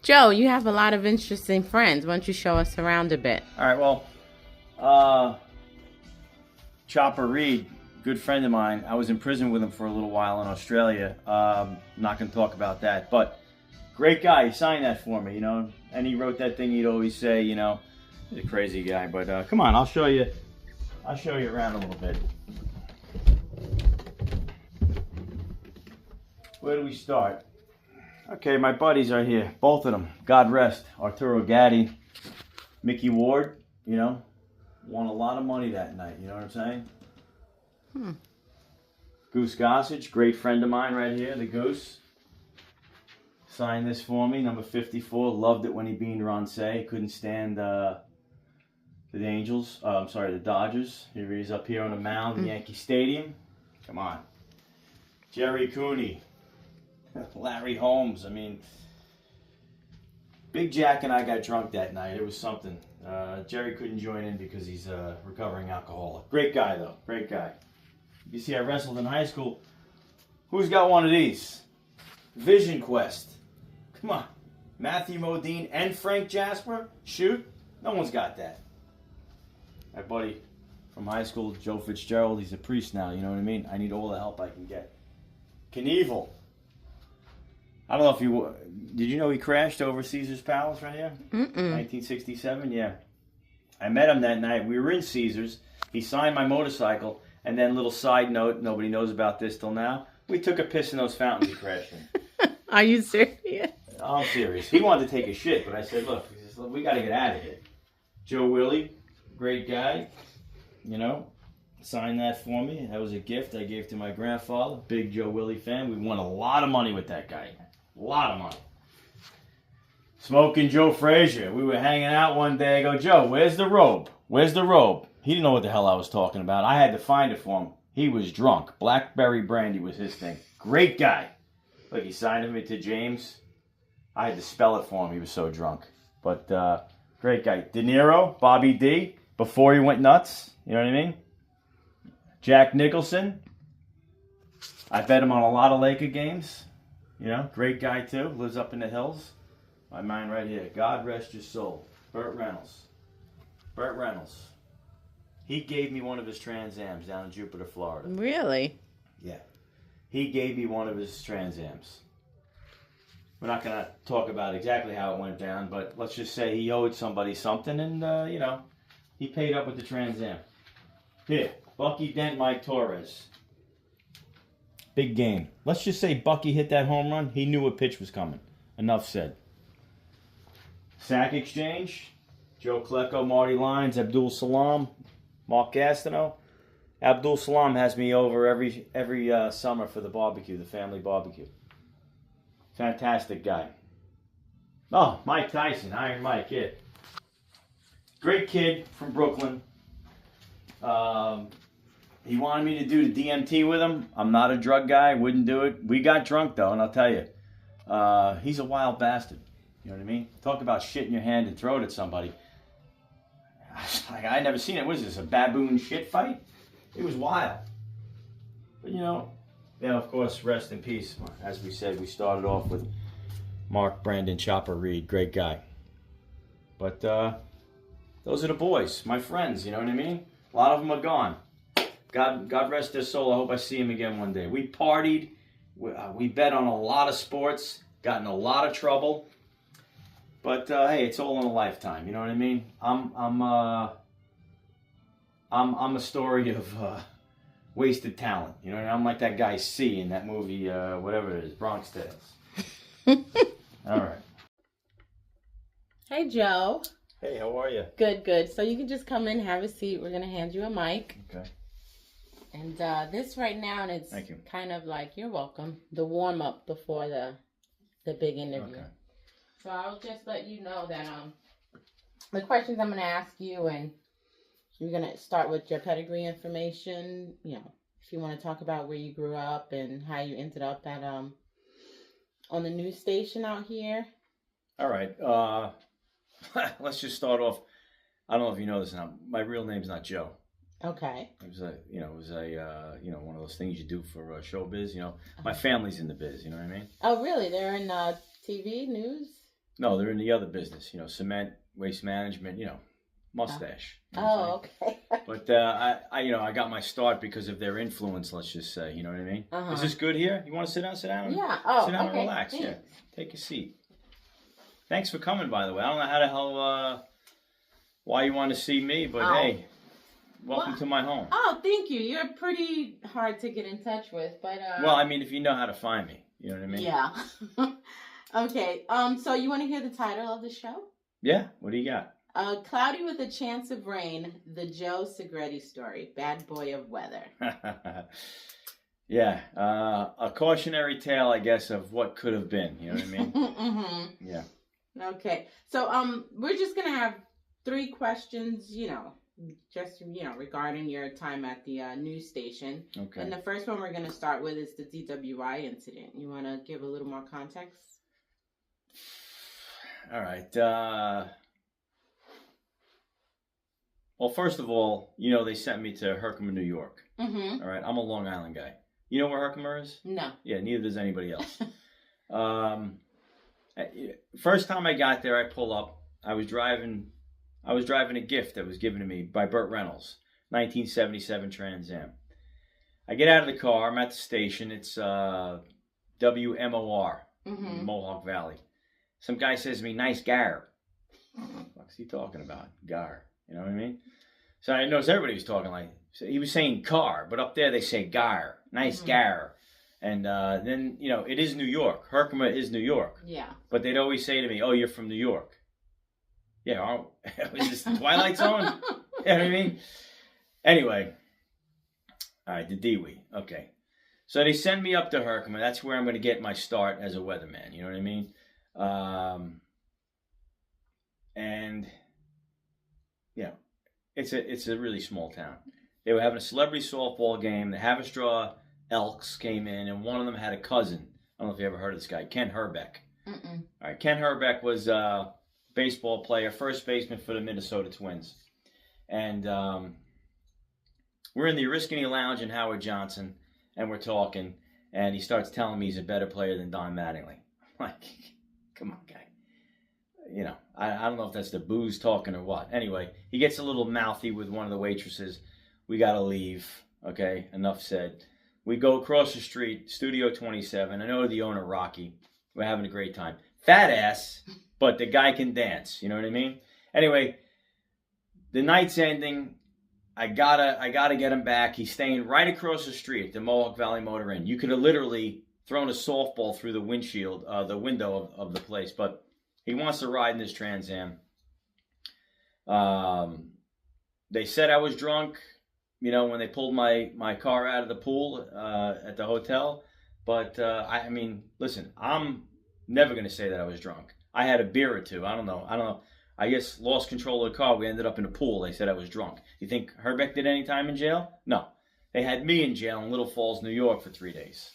Joe, you have a lot of interesting friends. Why don't you show us around a bit? All right, well, uh, Chopper Reed, good friend of mine. I was in prison with him for a little while in Australia. Not going to talk about that, but great guy. He signed that for me, and he wrote that thing he'd always say, he's a crazy guy. But come on, I'll show you. I'll show you around a little bit. Where do we start? Okay, my buddies are here, both of them. God rest, Arturo Gatti, Mickey Ward. Won a lot of money that night. You know what I'm saying? Goose Gossage, great friend of mine right here, the Goose. Signed this for me, number 54. Loved it when he beamed Roncey. Couldn't stand the Angels. The Dodgers. Here he is up here on the mound in Yankee Stadium. Come on. Jerry Cooney. Larry Holmes. Big Jack and I got drunk that night. It was something. Jerry couldn't join in because he's a recovering alcoholic. Great guy, though. Great guy. You see, I wrestled in high school. Who's got one of these? Vision Quest. Come on. Matthew Modine and Frank Jasper? Shoot. No one's got that. My buddy from high school, Joe Fitzgerald, he's a priest now. You know what I mean? I need all the help I can get. Knievel. I don't know if you... Did you know he crashed over Caesar's Palace right here? 1967, yeah. I met him that night. We were in Caesars. He signed my motorcycle. And then, little side note, nobody knows about this till now. We took a piss in those fountains he crashed in. Are you serious? I'm serious. He wanted to take a shit, but I said, look, we got to get out of here. Joe Willie, great guy. Signed that for me. That was a gift I gave to my grandfather. Big Joe Willie fan. We won a lot of money with that guy. A lot of money. Smoking Joe Frazier. We were hanging out one day. I go, Joe, where's the robe? Where's the robe? He didn't know what the hell I was talking about. I had to find it for him. He was drunk. Blackberry brandy was his thing. Great guy. Look, he signed me to James. I had to spell it for him. He was so drunk. But great guy. De Niro, Bobby D, before he went nuts. You know what I mean? Jack Nicholson. I bet him on a lot of Laker games. Great guy too. Lives up in the hills. My mind right here. God rest your soul. Burt Reynolds. Burt Reynolds. He gave me one of his Trans Ams down in Jupiter, Florida. Really? Yeah. He gave me one of his Trans Ams. We're not going to talk about exactly how it went down, but let's just say he owed somebody something, and, he paid up with the Trans Am. Here, Bucky Dent, Mike Torres. Big game. Let's just say Bucky hit that home run. He knew a pitch was coming. Enough said. Sack exchange. Joe Klecko, Marty Lyons, Abdul Salam, Mark Gastineau. Abdul Salam has me over every summer for the barbecue, the family barbecue. Fantastic guy. Oh, Mike Tyson, Iron Mike, yeah. Great kid from Brooklyn. He wanted me to do the DMT with him. I'm not a drug guy, wouldn't do it. We got drunk though, and I'll tell you, he's a wild bastard. You know what I mean? Talk about shit in your hand and throw it at somebody. I never seen it. What is this, a baboon shit fight? It was wild. But of course, rest in peace. As we said, we started off with Mark Brandon Chopper Reed, great guy. But those are the boys, my friends, you know what I mean? A lot of them are gone. God rest their soul. I hope I see him again one day. We partied. We bet on a lot of sports. Got in a lot of trouble. But hey, it's all in a lifetime. You know what I mean? I'm a story of wasted talent. You know, I'm like that guy C in that movie, whatever it is, Bronx Tales. All right. Hey, Joe. Hey, how are you? Good, good. So you can just come in, have a seat. We're going to hand you a mic. Okay. And this right now is Thank you. kind of like, you're welcome, the warm-up before the big interview. Okay. So I'll just let you know that the questions I'm going to ask you, and you're going to start with your pedigree information, if you want to talk about where you grew up and how you ended up at on the news station out here. All right. Let's just start off. I don't know if you know this now. My real name's not Joe. Okay. It was one of those things you do for showbiz. My family's in the biz. You know what I mean? Oh, really? They're in TV news? No, they're in the other business. Cement, waste management. Mustache. You know what I'm Oh, saying? okay. But I got my start because of their influence. Let's just say, you know what I mean. Uh-huh. Is this good here? You want to sit down? Sit down. Yeah. Oh, sit down okay. and relax. Thanks. Yeah. Take a seat. Thanks for coming, by the way. I don't know how the hell why you want to see me, but hey, welcome to my home. Oh, thank you. You're pretty hard to get in touch with, but well, I mean, if you know how to find me, you know what I mean. Yeah. Okay. So you want to hear the title of the show? Yeah. What do you got? Cloudy with a Chance of Rain, the Joe Segretti story, Bad Boy of Weather. Yeah, a cautionary tale, I guess, of what could have been. You know what I mean? Mm-hmm. Yeah. Okay. So we're just gonna have 3 questions. Just regarding your time at the news station. Okay. And the first one we're gonna start with is the DWI incident. You want to give a little more context? All right. Well, first of all, they sent me to Herkimer, New York. Mm-hmm. All right. I'm a Long Island guy. You know where Herkimer is? No. Yeah, neither does anybody else. First time I got there, I pull up. I was driving a gift that was given to me by Burt Reynolds, 1977 Trans Am. I get out of the car. I'm at the station. It's WMOR, Mm-hmm. Mohawk Valley. Some guy says to me, "Nice gar." What's he talking about? Gar. You know what I mean? So I noticed everybody was talking like, so he was saying car, but up there they say gar. Nice gar. And then, it is New York. Herkimer is New York. Yeah. But they'd always say to me, "Oh, you're from New York." Yeah, was this the Twilight Zone? You know what I mean? Anyway. All right, the Dewey. Okay. So they send me up to Herkimer. That's where I'm going to get my start as a weatherman. You know what I mean? And, it's a really small town. They were having a celebrity softball game. The Haverstraw Elks came in, and one of them had a cousin. I don't know if you ever heard of this guy, Ken Herbeck. Mm-mm. All right, Ken Herbeck was a baseball player, first baseman for the Minnesota Twins. And we're in the Oriskany Lounge in Howard Johnson, and we're talking, and he starts telling me he's a better player than Don Mattingly. I'm like, come on, guy. I don't know if that's the booze talking or what. Anyway, he gets a little mouthy with one of the waitresses. We got to leave. Okay, enough said. We go across the street, Studio 27. I know the owner, Rocky. We're having a great time. Fat ass, but the guy can dance. You know what I mean? Anyway, the night's ending. I gotta get him back. He's staying right across the street, the Mohawk Valley Motor Inn. You could have literally thrown a softball through the windshield, the window of the place, but he wants to ride in this Trans Am. They said I was drunk, when they pulled my car out of the pool at the hotel. But, I mean, listen, I'm never going to say that I was drunk. I had a beer or two. I don't know. I guess lost control of the car. We ended up in a pool. They said I was drunk. You think Herbeck did any time in jail? No. They had me in jail in Little Falls, New York for 3 days.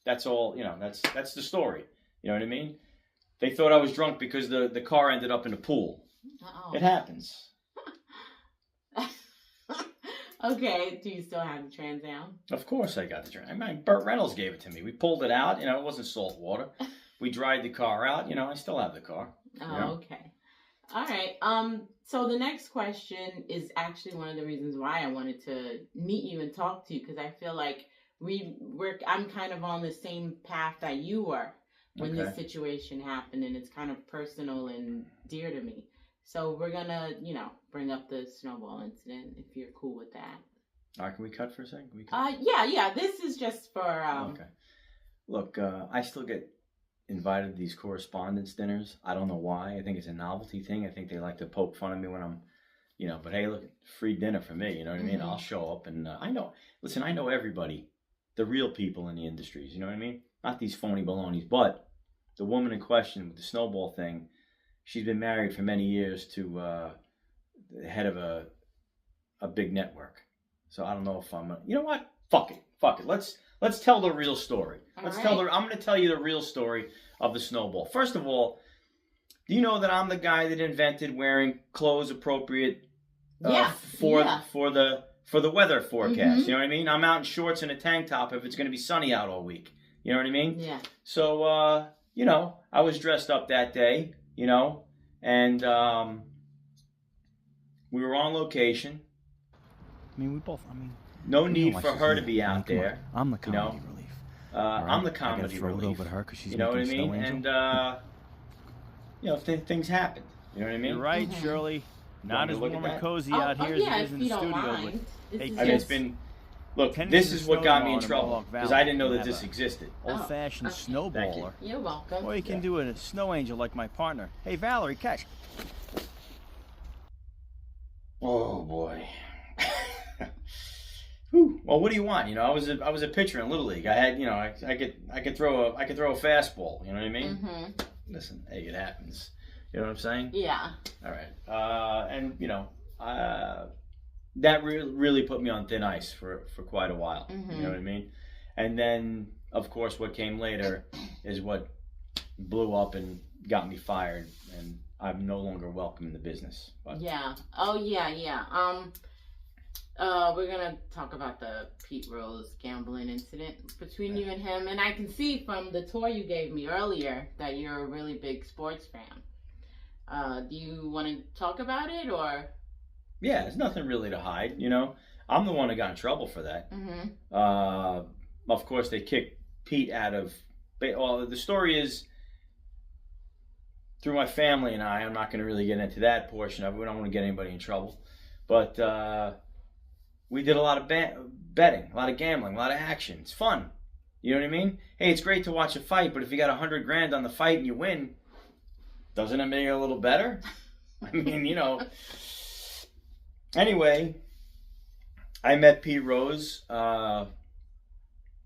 That's all, that's the story. You know what I mean? They thought I was drunk because the car ended up in a pool. Uh-oh. It happens. Okay, do you still have the Trans Am? Of course I got the Trans Am. I mean, Burt Reynolds gave it to me. We pulled it out. It wasn't salt water. We dried the car out. I still have the car. Oh, okay. All right. So the next question is actually one of the reasons why I wanted to meet you and talk to you, because I feel like I'm kind of on the same path that you were when this situation happened, and it's kind of personal and dear to me. So we're gonna, bring up the snowball incident if you're cool with that. All right, can we cut for a second? Yeah. This is just for. Okay. Look, I still get invited to these correspondence dinners. I don't know why. I think it's a novelty thing. I think they like to poke fun of me when I'm, But hey, look, free dinner for me. You know what I mean? I'll show up, and I know everybody, the real people in the industries. You know what I mean? Not these phony balonies. But the woman in question with the snowball thing, she's been married for many years to the head of a big network. So I don't know if I'm. You know what? Fuck it. Let's tell the real story. I'm going to tell you the real story of the snowball. First of all, do you know that I'm the guy that invented wearing clothes appropriate for the weather forecast? Mm-hmm. You know what I mean? I'm out in shorts and a tank top if it's going to be sunny out all week. You know what I mean? Yeah. So, I was dressed up that day. you know, and we were on location. I mean, we both. I mean, no you know need why for she's her here. to be I mean, out come on. there. I'm the You know, comedy relief. All right? I'm the I comedy gotta throw relief. it over to her because she's You know what I making mean? Snow Angel. And you know, things happen. You know what I mean? You're right, Shirley. Not as look at warm and that? cozy out here yeah, as it is if in the you don't studio. mind. But This hey, is I mean, it's just- been. Look, Kenny's this the is what got me in snowball in trouble Mohawk because Valley. I didn't know that Have this a existed. old-fashioned okay. snowballer. You're welcome. Or you can Yeah. do a snow angel like my partner. Hey, Valerie, catch. Oh boy. Whew. Well, what do you want? You know, I was a pitcher in Little League. I had, you know, I could throw a fastball. You know what I mean? Mm-hmm. Listen, hey, it happens. You know what I'm saying? Yeah. All right. And you know, that really put me on thin ice for quite a while. Mm-hmm. You know what I mean? And then, of course, what came later is what blew up and got me fired, and I'm no longer welcome in the business. But, Yeah. Oh yeah, yeah. We're gonna talk about the Pete Rose gambling incident between you and him, and I can see from the tour you gave me earlier that you're a really big sports fan. Do you want to talk about it, or? yeah, there's nothing really to hide. You know, I'm the one that got in trouble for that. Mm-hmm. Of course, they kicked Pete out of. Well, the story is through my family and I'm not going to really get into that portion of it. We don't want to get anybody in trouble, but we did a lot of betting, a lot of gambling, a lot of action. It's fun. You know what I mean? Hey, it's great to watch a fight, but if you got $100,000 on the fight and you win, doesn't it make it a little better? I mean, you know. Anyway, I met Pete Rose.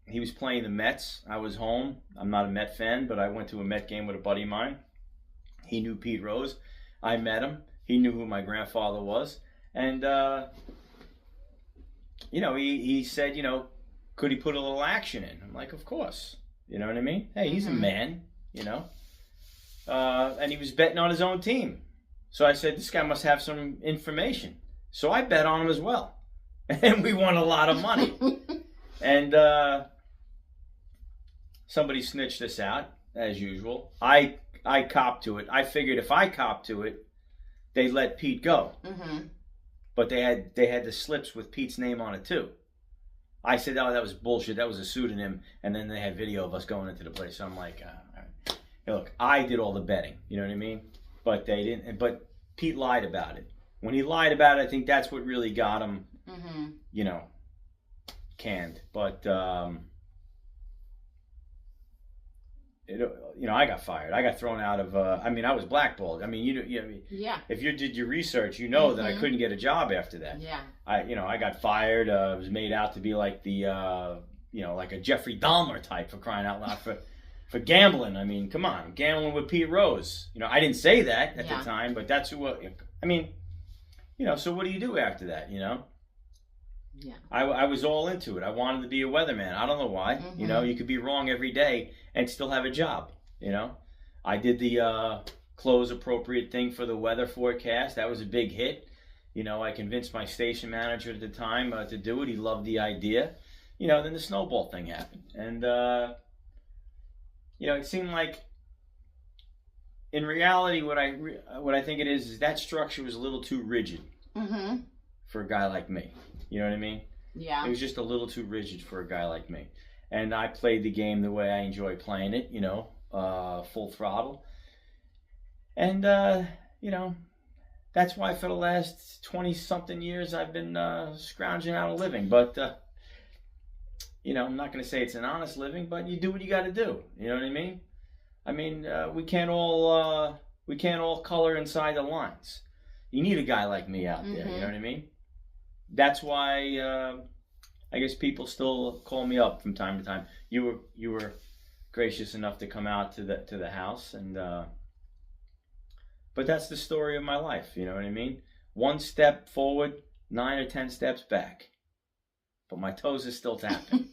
He was playing the Mets. I was home. I'm not a Met fan, but I went to a Met game with a buddy of mine. He knew Pete Rose. I met him. He knew who my grandfather was. And, you know, he said, you know, could he put a little action in? I'm like, of course. You know what I mean? Hey, he's a man, you know. And he was betting on his own team. So I said, this guy must have some information. So I bet on him as well. And we won a lot of money. And somebody snitched us out, as usual. I copped to it. I figured if I copped to it, they'd let Pete go. Mm-hmm. But they had the slips with Pete's name on it too. I said, oh, that was bullshit. That was a pseudonym. And then they had video of us going into the place. So I'm like, all right. Hey, look, I did all the betting. You know what I mean? But they didn't. But Pete lied about it. When he lied about it, I think that's what really got him, you know, canned. But, you know, I got fired. I got thrown out of, I mean, I was blackballed. I mean, Yeah. if you did your research, you know that I couldn't get a job after that. Yeah. I got fired. Was made out to be like the, you know, like a Jeffrey Dahmer type, for crying out loud, for gambling. I mean, come on, I'm gambling with Pete Rose. You know, I didn't say that at the time, but that's who. I mean, you know, so what do you do after that? You know. Yeah. I was all into it. I wanted to be a weatherman. I don't know why. You know, you could be wrong every day and still have a job. You know, I did the clothes appropriate thing for the weather forecast. That was a big hit. You know, I convinced my station manager at the time to do it. He loved the idea. You know, then the snowball thing happened. And, you know, it seemed like, in reality, what I think it is that structure was a little too rigid for a guy like me. You know what I mean? Yeah. It was just a little too rigid for a guy like me. And I played the game the way I enjoy playing it, you know, full throttle. And, you know, that's why for the last 20-something years I've been scrounging out a living. But, you know, I'm not going to say it's an honest living, but you do what you got to do. You know what I mean? I mean, we can't all color inside the lines. You need a guy like me out there. You know what I mean? That's why I guess people still call me up from time to time. You were gracious enough to come out to the house, and but that's the story of my life. You know what I mean? One step forward, 9 or 10 steps back, but my toes are still tapping.